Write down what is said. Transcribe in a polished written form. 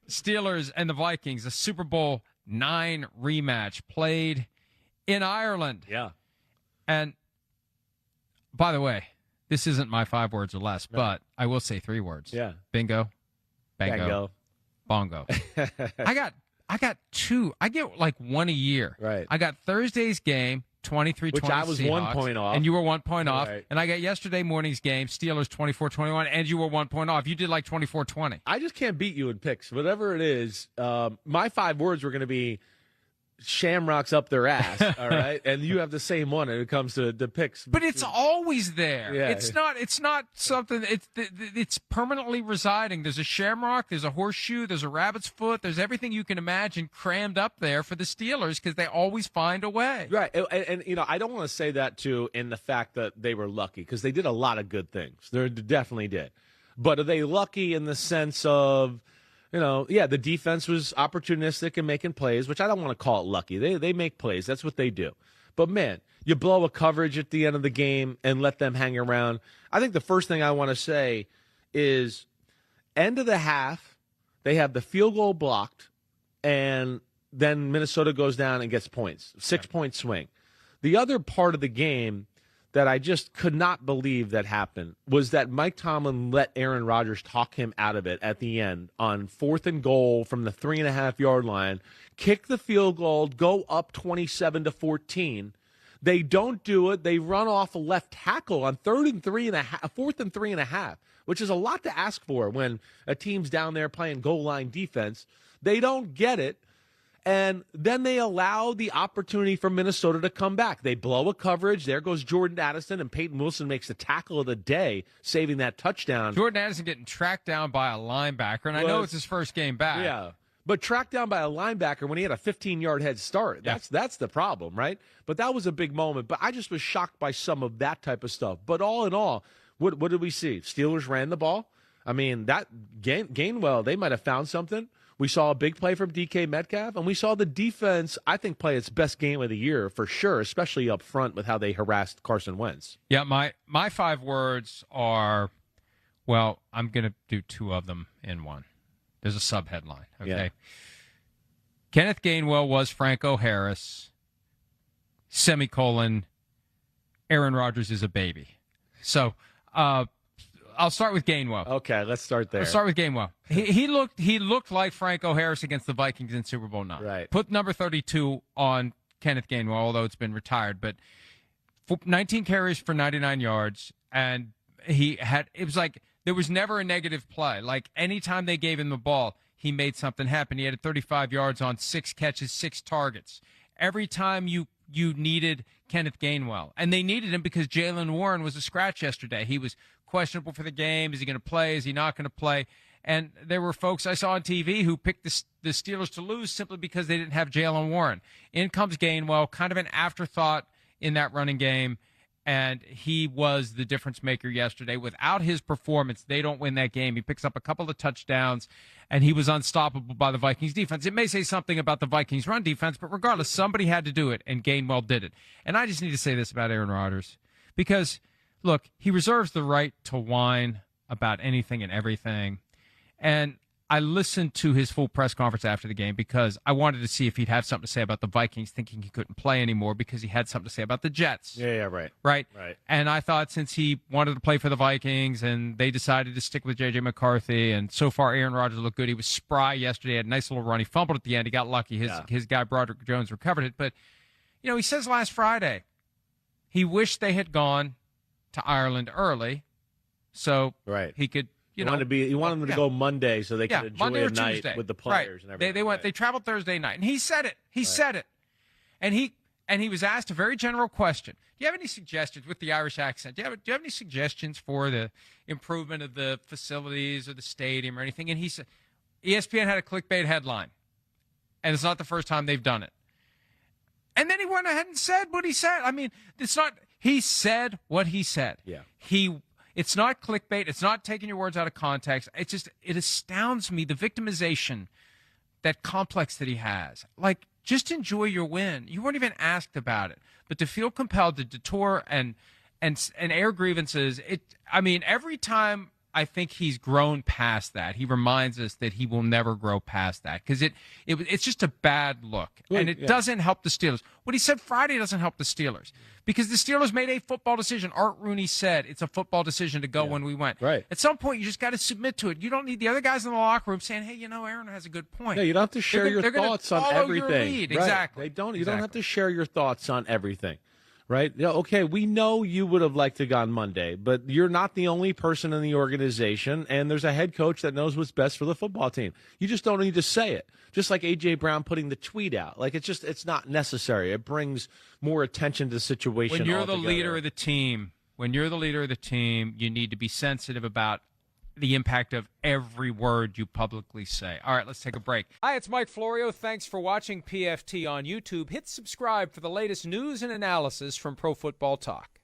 Steelers and the Vikings, a Super Bowl IX rematch played in Ireland. Yeah. And by the way, this isn't my 5 words or less, but I will say 3 words. Yeah. Bingo, bango, bongo. I got 2. I get like 1 a year. Right. I got Thursday's game, 23-20 Which I was Seahawks, 1 point off. and you were 1 point off. Right. And I got yesterday morning's game, Steelers 24-21, and you were 1 point off. You did like 24-20. I just can't beat you in picks. Whatever it is, my 5 words were going to be shamrocks up their ass, all right? And you have the same one when it comes to the picks. But it's always there. Yeah. It's not something, it's permanently residing. There's a shamrock, there's a horseshoe, there's a rabbit's foot, there's everything you can imagine crammed up there for the Steelers because they always find a way. Right. And you know, I don't want to say that, too, in the fact that they were lucky, because they did a lot of good things. They definitely did. But are they lucky in the sense of, you know, yeah, the defense was opportunistic and making plays, which I don't want to call it lucky. They make plays. That's what they do. But, man, you blow a coverage at the end of the game and let them hang around. I think the first thing I want to say is end of the half, they have the field goal blocked, and then Minnesota goes down and gets points, 6-point swing. The other part of the game that I just could not believe that happened was that Mike Tomlin let Aaron Rodgers talk him out of it at the end on 4th and goal from the 3.5-yard line, kick the field goal, go up 27-14. They don't do it. They run off a left tackle on 4th and 3.5, which is a lot to ask for when a team's down there playing goal line defense. They don't get it. And then they allow the opportunity for Minnesota to come back. They blow a coverage. There goes Jordan Addison, and Peyton Wilson makes the tackle of the day, saving that touchdown. Jordan Addison getting tracked down by a linebacker, and I know it's his first game back. Yeah, but tracked down by a linebacker when he had a 15-yard head start. That's the problem, right? But that was a big moment. But I just was shocked by some of that type of stuff. But all in all, what did we see? Steelers ran the ball. I mean, that Gainwell, they might have found something. We saw a big play from DK Metcalf, and we saw the defense, I think, play its best game of the year for sure, especially up front with how they harassed Carson Wentz. Yeah, my 5 words are, well, I'm going to do 2 of them in one. There's a sub-headline, okay? Yeah. Kenneth Gainwell was Franco Harris, semicolon, Aaron Rodgers is a baby. So, I'll start with Gainwell. Okay, let's start there. Let's start with Gainwell. He looked like Franco Harris against the Vikings in Super Bowl IX. Right. Put number 32 on Kenneth Gainwell, although it's been retired. But 19 carries for 99 yards, and it was like there was never a negative play. Like anytime they gave him the ball, he made something happen. He had 35 yards on 6 catches, 6 targets. Every time you needed Kenneth Gainwell, and they needed him because Jaylen Warren was a scratch yesterday. He was questionable for the game. Is he going to play? Is he not going to play? And there were folks I saw on TV who picked the Steelers to lose simply because they didn't have Jaylen Warren. In comes Gainwell, kind of an afterthought in that running game, and he was the difference maker yesterday. Without his performance, they don't win that game. He picks up a couple of touchdowns, and he was unstoppable by the Vikings defense. It may say something about the Vikings run defense, but regardless, somebody had to do it, and Gainwell did it. And I just need to say this about Aaron Rodgers, because look, he reserves the right to whine about anything and everything. And I listened to his full press conference after the game because I wanted to see if he'd have something to say about the Vikings, thinking he couldn't play anymore because he had something to say about the Jets. Yeah, right. Right? Right. And I thought since he wanted to play for the Vikings and they decided to stick with J.J. McCarthy, and so far Aaron Rodgers looked good. He was spry yesterday, had a nice little run. He fumbled at the end. He got lucky. His guy, Broderick Jones, recovered it. But, you know, he says last Friday he wished they had gone to Ireland early, so he could, he wanted them to go Monday so they could enjoy a night Tuesday. with the players and everything. They traveled Thursday night, and he said it. He said it, and he was asked a very general question. Do you have any suggestions with the Irish accent? Do you have any suggestions for the improvement of the facilities or the stadium or anything? And he said, ESPN had a clickbait headline, and it's not the first time they've done it. And then he went ahead and said what he said. I mean, it's not. He said what he said. Yeah. It's not clickbait. It's not taking your words out of context. It astounds me, the victimization, that complex that he has. Like, just enjoy your win. You weren't even asked about it. But to feel compelled to detour and air grievances, every time I think he's grown past that. He reminds us that he will never grow past that because it's just a bad look, and it doesn't help the Steelers. What he said Friday doesn't help the Steelers because the Steelers made a football decision. Art Rooney said it's a football decision to go when we went. Right. At some point, you just got to submit to it. You don't need the other guys in the locker room saying, "Hey, Aaron has a good point." No, you don't have to share your thoughts on everything. Your lead. Right. Exactly. You don't have to share your thoughts on everything. Right? Okay, we know you would have liked to go on Monday, but you're not the only person in the organization, and there's a head coach that knows what's best for the football team. You just don't need to say it. Just like A.J. Brown putting the tweet out. Like, it's not necessary. It brings more attention to the situation When you're altogether. the leader of the team, you need to be sensitive about the impact of every word you publicly say. All right, let's take a break. Hi, it's Mike Florio. Thanks for watching PFT on YouTube. Hit subscribe for the latest news and analysis from Pro Football Talk.